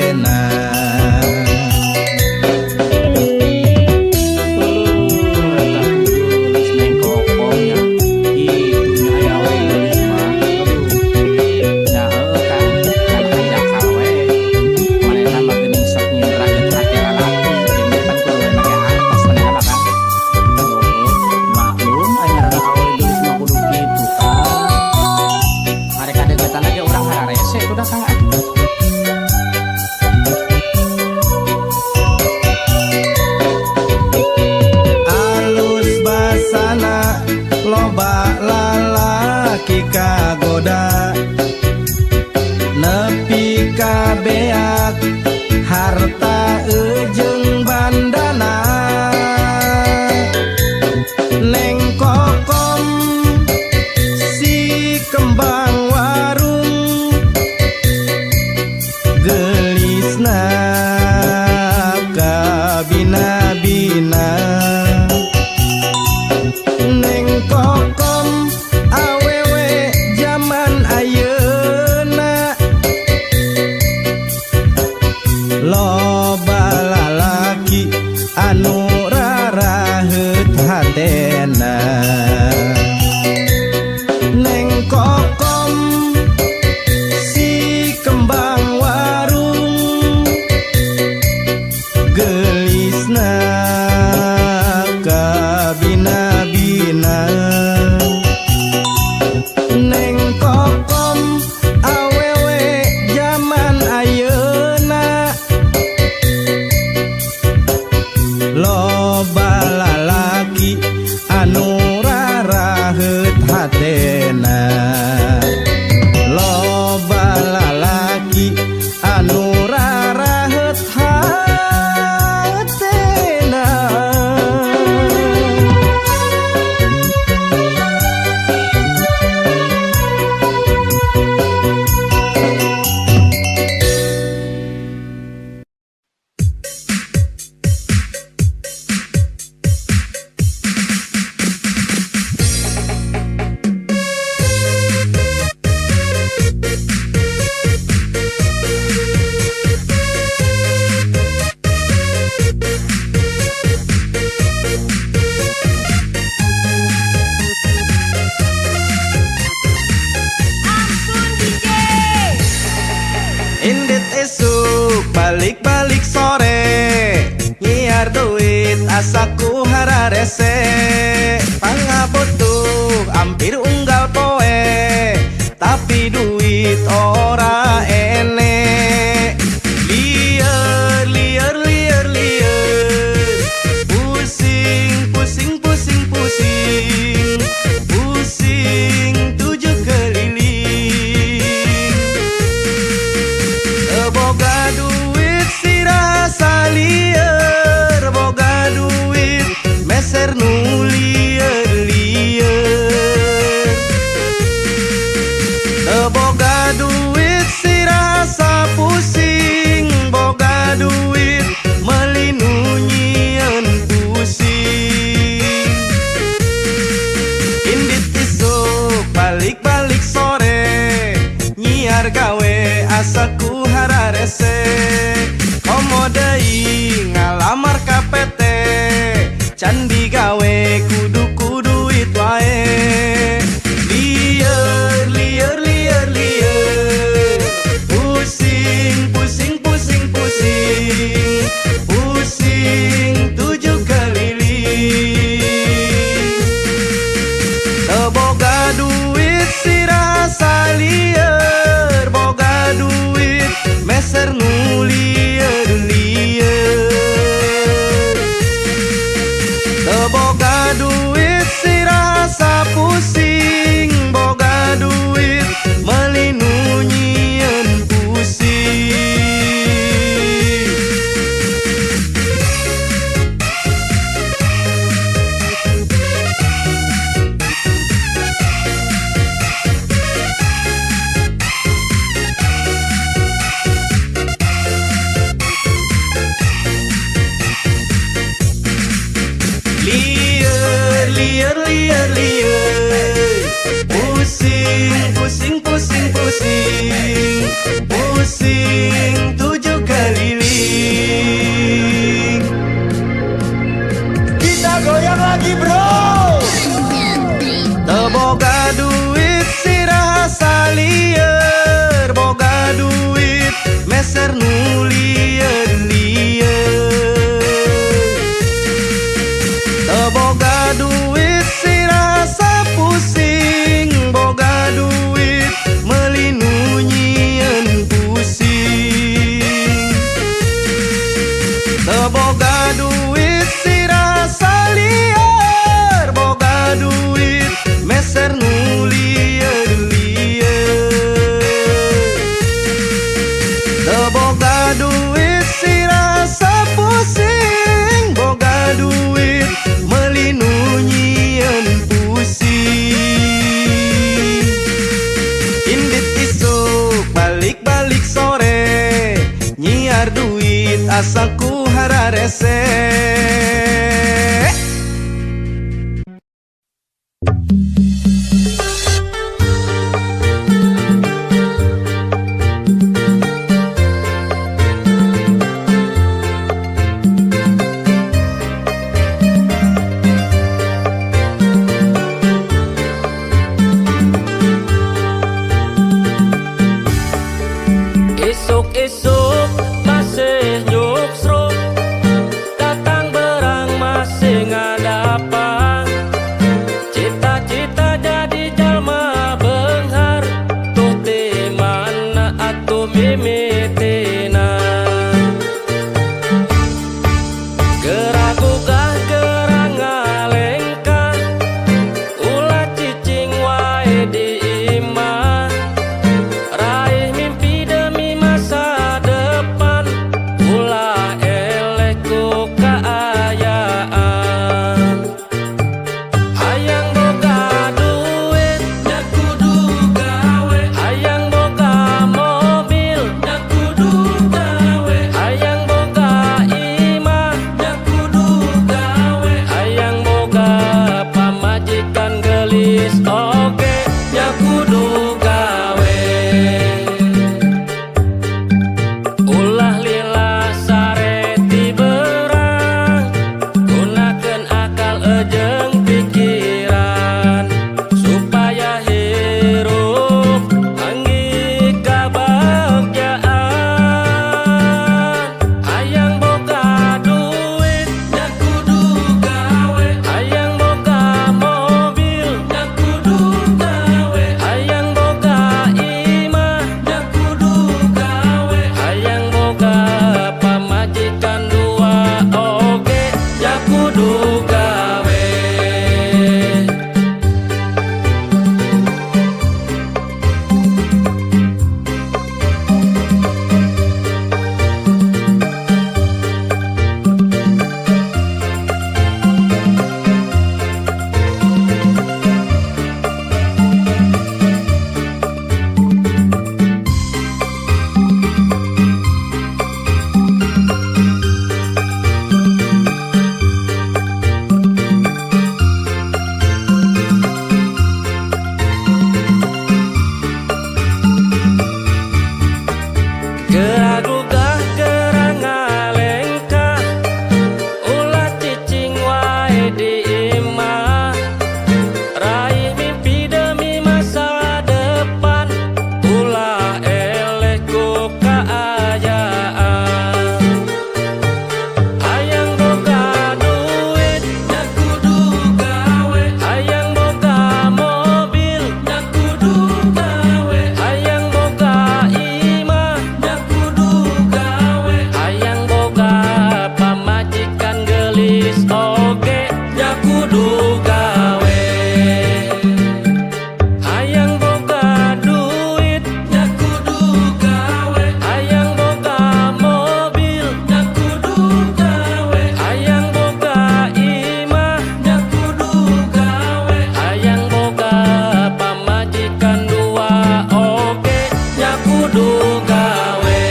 hatena. Loba lalaki kagoda nepi ka beak harta ujung bandana. Neng kokom si kembang warung gelisna ka bina-bina. Neng kokom awewe zaman ayeuna loba lalaki anu raraheut hatena. Neng kokom si kembang warung gelisna ka bina-bina. Neng kokom awewe zaman ayeuna loba lalaki anu raraheut hatena. Loba lalaki anu raraheut hatena. Indit esuk balik-balik sore nyiar duit asaku hararese. Pangabutuh hampir unggal poe tapi duit ora ene. Lieur, lieur, lieur, lieur, pusing, pusing, pusing, pusing, pusing 7 keliling. Boga duit si rasa lieur, boga duit meser nu lieur-lieur. Boga duit si rasa pusing, boga duit melinu nyieun pusing. Indit isuk balik-balik sore nyiar gawe asaku hararese. Komo deui ngalamar ka PT can digawe kudu it wae. Lieur, lieur, lieur, lieur, pusing, pusing, pusing, pusing, pusing 7 keliling. Boga duit si rasa lieur, boga duit meser nu lieur-lieur. nyiar duit asa ku hararese. Esok-esok masih nyuksruk, datang berang masih ngadapang. Cita-cita jadi jalma benghar, tuh di mana atuh mimitina. Geragugah gerang ngalengkah, ulah cicing wae di imah. Raih mimpi demi masa depan, ulah eleh ku kaayaan. Hayang boga duit, nya kudu gawe. Hayang boga mobil, nya kudu gawe. Hayang boga imah, nya kudu gawe. Hayang boga pamajikan gelis oge, nya kudu gawe. Ulah lila sareti berang, gunakeun akal ejeng pikiran, supaya hirup anggi kabagjaan. Hayang boga duit, nya kudu gawe. Hayang boga mobil, nya kudu gawe. Hayang boga imah, nya kudu gawe. Hayang boga pamajikan dua oge, nya kudu gawe. Geragugah gerang ngalengkah, ulah cicing wae di imah. Raih mimpi demi masa depan, ulah eleh ku kaayaan. Hayang boga duit, nya kudu gawe. Hayang boga mobil, nya kudu gawe. Hayang boga imah, nya kudu gawe. Hayang boga pamajikan gelis oge, nya kudu gawe. Hayang boga duit, nya kudu gawe. Hayang boga mobil, nya kudu gawe. Hayang boga imah, nya kudu gawe. Hayang boga pamajikan dua oge, nya kudu gawe.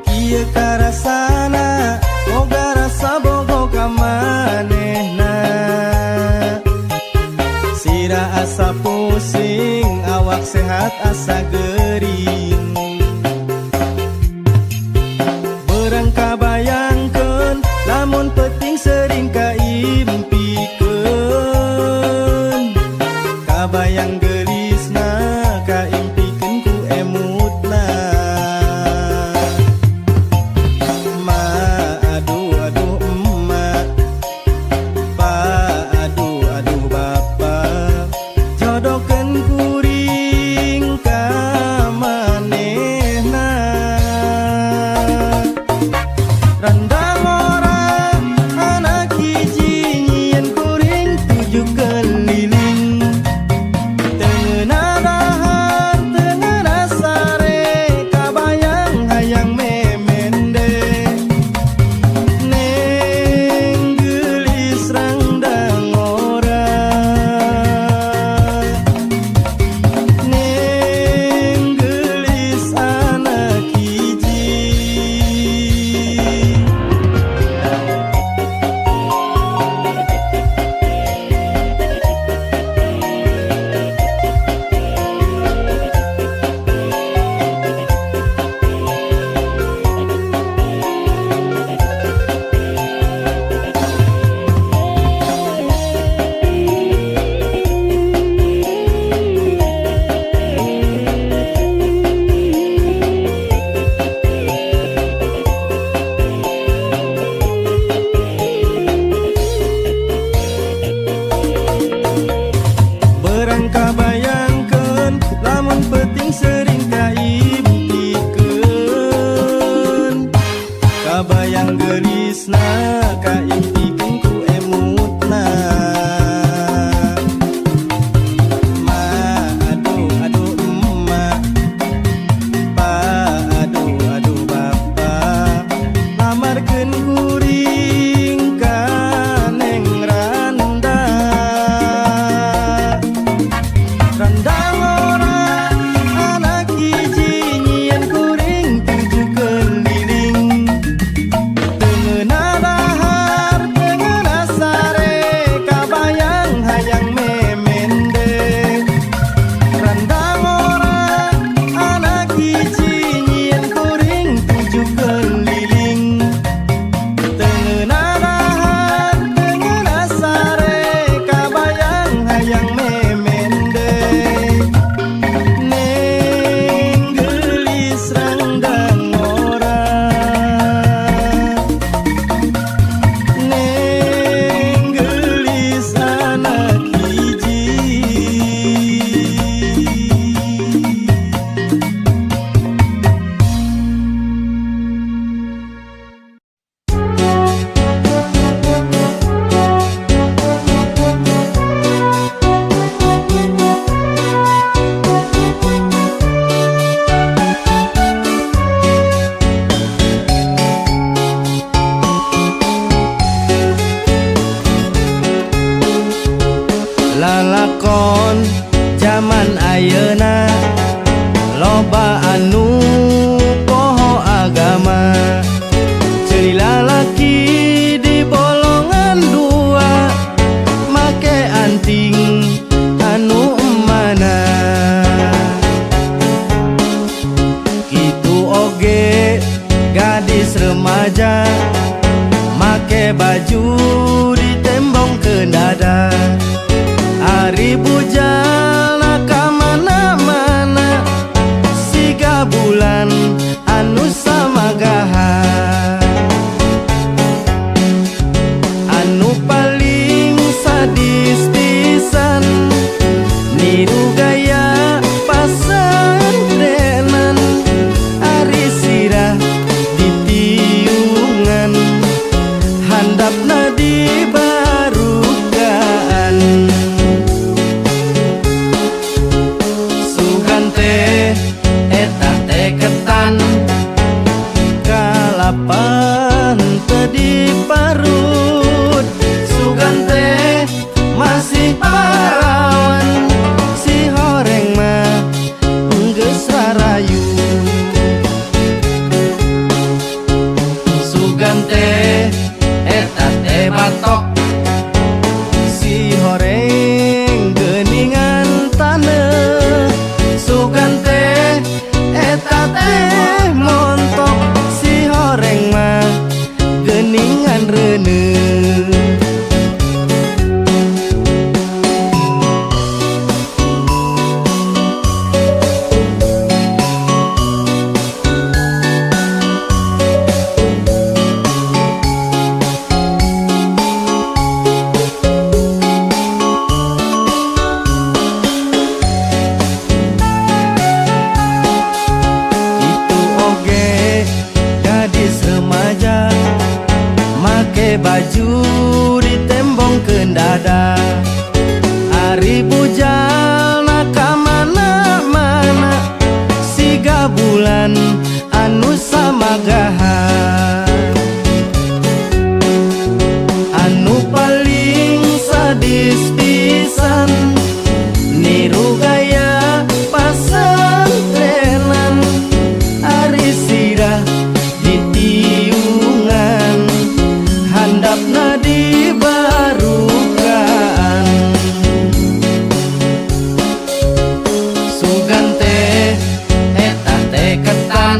Ieu karasana boga rasa bogo ka manehna. Sira asa pusing, awak sehat asa geuring. Beurang kabayangkeun lamun peuting sering kaimpikeun. Kabayang gelisna kaimpikeun ku emutna. Ma aduh aduh emak, pa aduh aduh bapa, jodohkeun kuring ka manehna. Ran kabayang gelisna kaimpikan ku emutna. Ma aduh aduh emak, pa aduh aduh bapa, lamarkeun kuring ka Neng Randa. Randang orang anak hiji nyieun kuring tujuh keliling. Teungeuna dahar teungeuna sare kabayang hayang memende. Randang orang anak hiji nyieun kuring tujuh keliling. Teungeuna dahar teungeuna sare kabayang hayang memende. Neng gelis randang orang, neng gelis anak hiji. Lalakon zaman ayeuna loba anu poho agama. Ceuli lalaki di bolongan dua make anting anu emana. Kitu oge gadis remaja make baju ditembong ke dada. Ari bujalna ka mana-mana siga bulan anu samagaha. Anu paling sadis pisan niru gaya pasantrenan. Ari sirah ditiungan handapna di barugaan. Sugante eta teh ketan kalapan teu diparut. Sugante masih parawan si horeng mah geus rarayu. Sugante eta teh batok si horeng geuningan taneuh. Sugante eta teh montok si horeng mah geuningan reuneuh. Itu oge gadis remaja make baju ditembongkeun dada. Ari bujalna ka mana-mana siga bulan anu samagaha. Anu paling sadis pisan niru gaya pasantrenan. Ari sirah ditiungan handapna di barugaan. Sugante eta teh ketan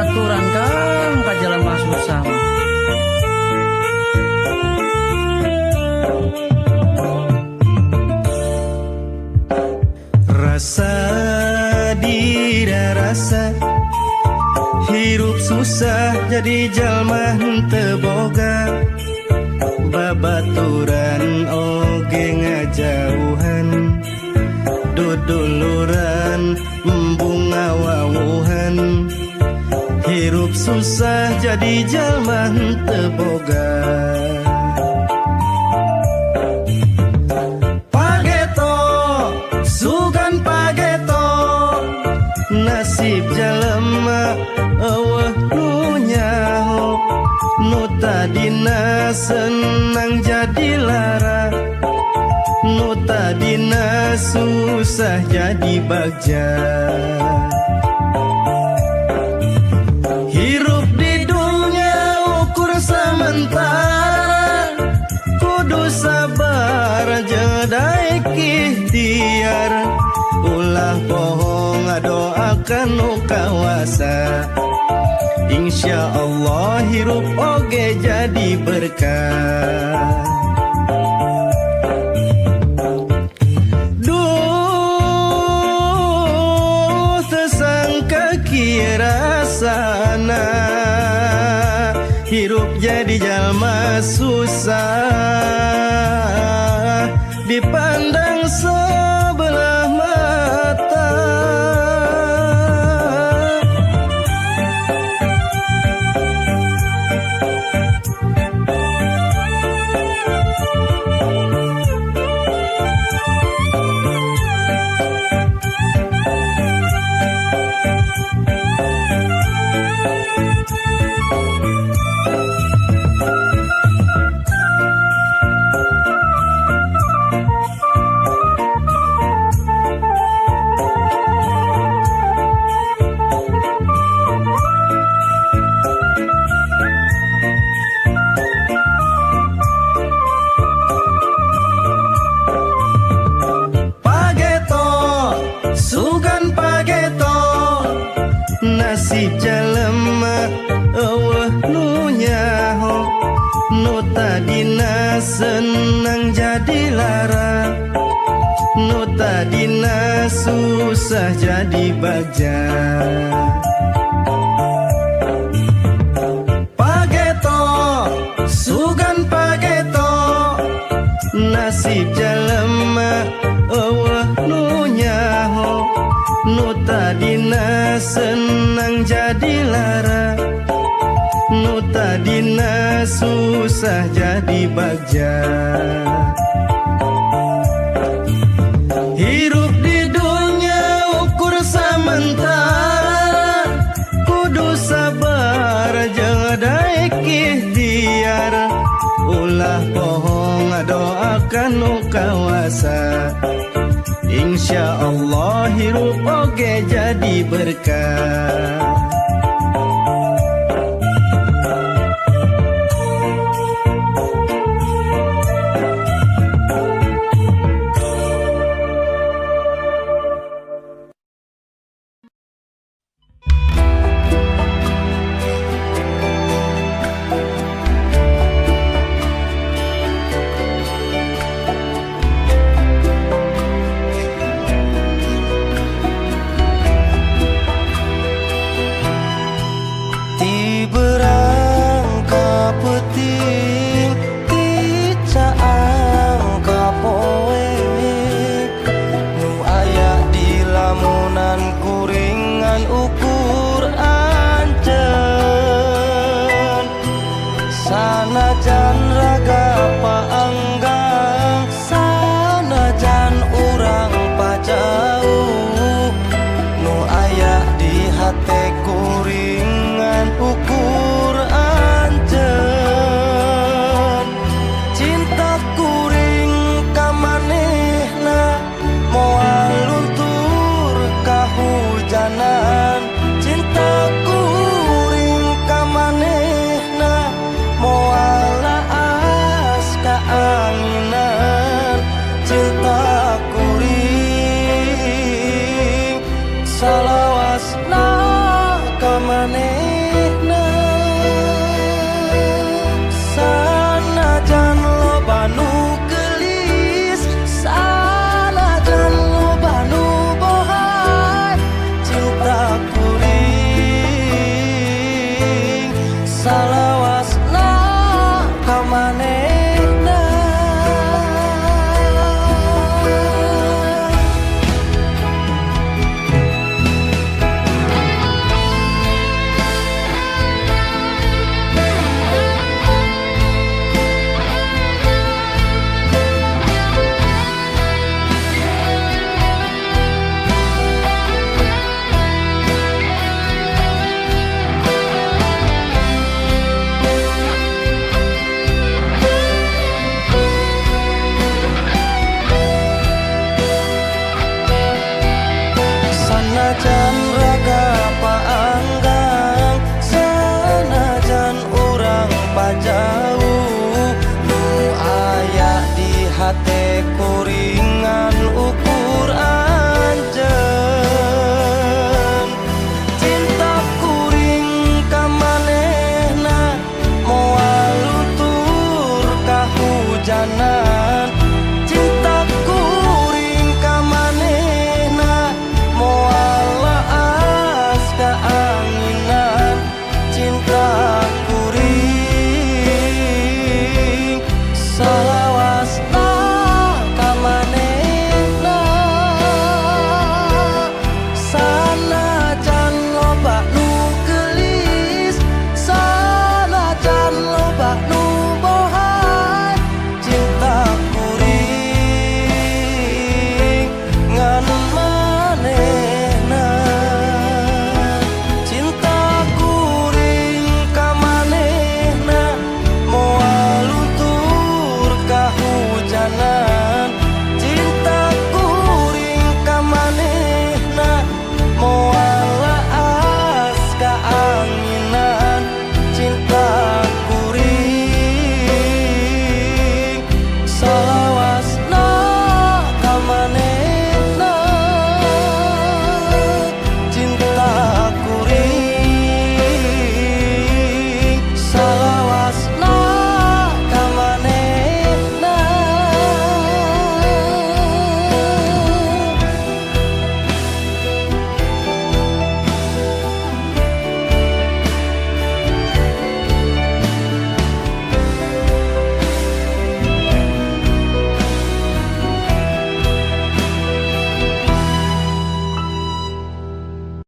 babaturan Kang ka jelema susah mah. Rasa dirarasa hirup susah jadi jalma henteu boga babaturan oge ngajauhan duduluran embung ngawawuhan hirup susah jadi jalma henteu boga sugan pageto nasib jalema eueuh nu nyaho nu tadina senang jadi lara nu tadina susah jadi bagja hirup di dunia ukur sementara kudu sabar jedai ikhtiar ulah bohong ngadoakan nu kawasa insya Allah hirup oge jadi berkah duh tersangka kira sana hirup jadi jalma susah dipandang sebelah mata sugan pageto nasib jalema eueuh nu nyaho nu tadina senang jadi lara nu tadina susah jadi bagja pageto sugan pageto nasib jalema eueuh nu nyaho nu tadina senang jadi lara nu tadina susah jadi bagja hirup di dunia ukur sementara kudu sabar jedai ikhtiar ulah bohong ngadoakan nu kawasa insya Allah hirup oge jadi berkah Sanajan raga paanggang, sanajan urang pajauh, nu aya di hateku